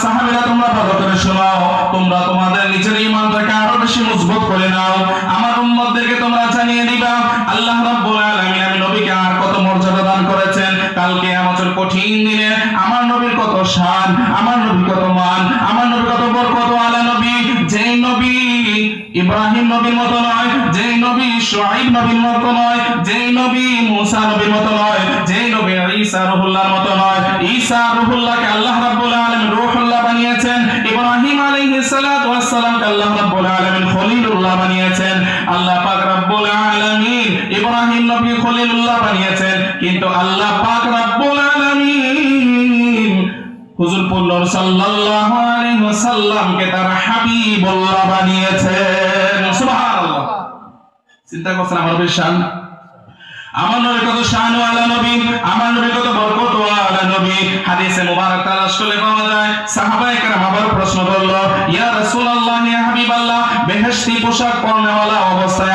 সাহাবীরা তোমরা ভালো করে শোনো, তোমরা তোমাদের নিজের ঈমানটাকে আরো বেশি মজবুত করে নাও। আমার উম্মতদেরকে তোমরা জানিয়ে দিবা আল্লাহ রাব্বুল আলামিন আমি নবীকে আর কত মর্যাদা দান করেছেন। কালকে কিয়ামতের কঠিন দিনে আমার নবীর কত শান, আমার নবী কত মান, আমার নবী কত বরকত আলা নবী। যেই নবী ইব্রাহিম নবীর মতো নয়, যেই নবী শুআইব নবীর মতো নয়, যেই নবী মুসা নবীর মতো নয়, যেই নবী ঈসা রুহুল্লাহর মতো নয়। ঈসা রুহুল্লাহকে আল্লাহ রাব্বুল আলামিন রূহুল্লাহ বানিয়েছেন। ইব্রাহিম আলাইহিস সালাতু ওয়াস সালামকে আল্লাহ রাব্বুল আলামিন খলিলুল্লাহ বানিয়েছেন। আল্লাহ পাক রাব্বুল আলামিন ইব্রাহিম নবী খলিলুল্লাহ বানিয়েছেন, কিন্তু আল্লাহ পাক রাব্বুল আলামিন হুজুর পুল্লর সাল্লাল্লাহু আলাইহি ওয়াসাল্লামকে তার হাবিবুল্লাহ বানিয়েছেন। সুবহানাল্লাহ। চিন্তা করছেন আমার নবীর শান, আমার নবী কত শান ওয়ালা নবী, আমার নবী কত বরকত ওয়ালা নবী। হাদিসে মুবারক তালাশ করলে পাওয়া যায় সাহাবায়ে কেরাম আবার প্রশ্ন করলো, ইয়া রাসূলুল্লাহ ইয়া হাবিবাল্লাহ, বেহেশতি পোশাক পরনেওয়ালা অবস্থায়